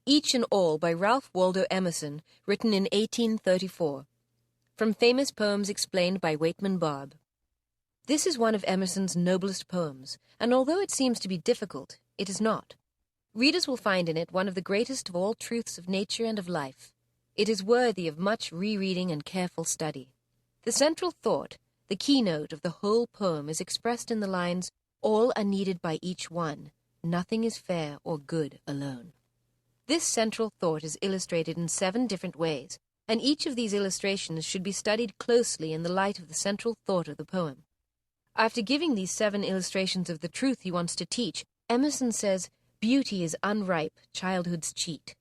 Each and All by Ralph Waldo Emerson, written in 1834. From Famous Poems Explained by Waitman Barb. This is one of Emerson's noblest poems, and although it seems to be difficult, it is not. Readers will find in it one of the greatest of all truths of nature and of life. It is worthy of much rereading and careful study. The central thought, the keynote of the whole poem, is expressed in the lines, "All are needed by each one. Nothing is fair or good alone." This central thought is illustrated in 7 different ways, and each of these illustrations should be studied closely in the light of the central thought of the poem. After giving these 7 illustrations of the truth he wants to teach, Emerson says, "Beauty is unripe, childhood's cheat."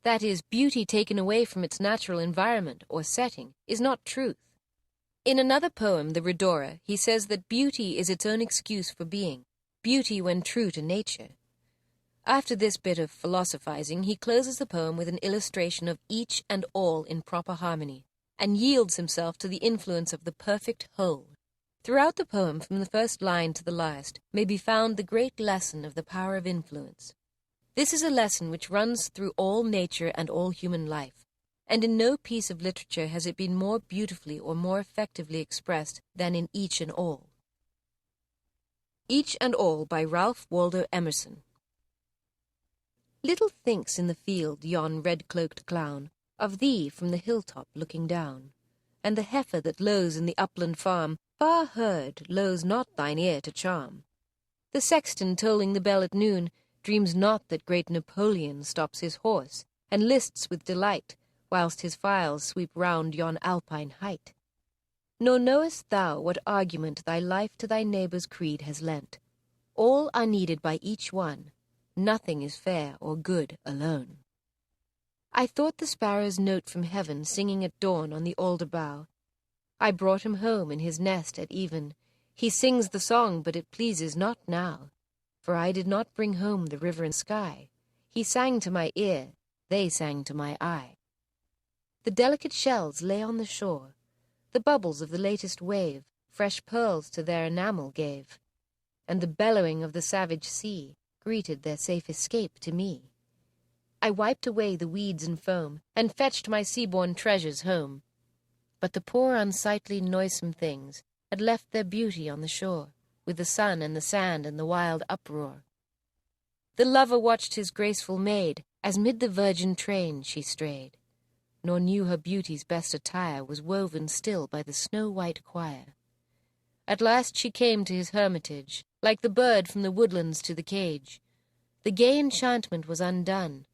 That is, beauty taken away from its natural environment or setting is not truth. In another poem, The Redora, he says that beauty is its own excuse for being, beauty when true to nature. After this bit of philosophizing, he closes the poem with an illustration of each and all in proper harmony, and yields himself to the influence of the perfect whole. Throughout the poem, from the first line to the last, may be found the great lesson of the power of influence. This is a lesson which runs through all nature and all human life, and in no piece of literature has it been more beautifully or more effectively expressed than in Each and All. Each and All by Ralph Waldo Emerson. Little thinks in the field yon red-cloaked clown of thee from the hilltop looking down, and the heifer that lows in the upland farm, far heard, lows not thine ear to charm. The sexton tolling the bell at noon dreams not that great Napoleon stops his horse, and lists with delight, whilst his files sweep round yon alpine height. Nor knowest thou what argument thy life to thy neighbour's creed has lent. All are needed by each one. Nothing is fair or good alone. I thought the sparrow's note from heaven singing at dawn on the alder bough. I brought him home in his nest at even. He sings the song, but it pleases not now. For I did not bring home the river and sky. He sang to my ear, they sang to my eye. The delicate shells lay on the shore. The bubbles of the latest wave fresh pearls to their enamel gave. And the bellowing of the savage sea greeted their safe escape to me. I wiped away the weeds and foam, and fetched my sea-born treasures home. But the poor unsightly noisome things had left their beauty on the shore, with the sun and the sand and the wild uproar. The lover watched his graceful maid, as mid the virgin train she strayed, nor knew her beauty's best attire was woven still by the snow-white choir. At last she came to his hermitage, like the bird from the woodlands to the cage. The gay enchantment was undone,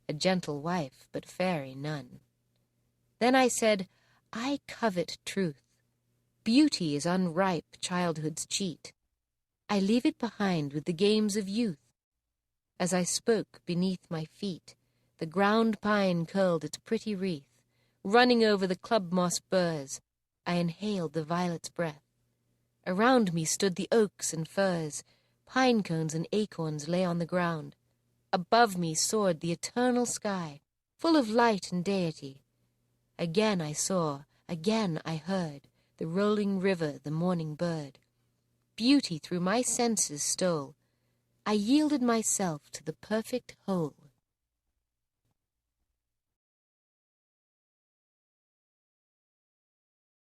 a gentle wife, but fairy none. Then I said, I covet truth. Beauty is unripe, childhood's cheat. I leave it behind with the games of youth. As I spoke, beneath my feet, the ground pine curled its pretty wreath. Running over the club moss burrs, I inhaled the violet's breath. Around me stood the oaks and firs, pine cones and acorns lay on the ground. Above me soared the eternal sky, full of light and deity. Again I saw, again I heard, the rolling river, the morning bird. Beauty through my senses stole. I yielded myself to the perfect whole.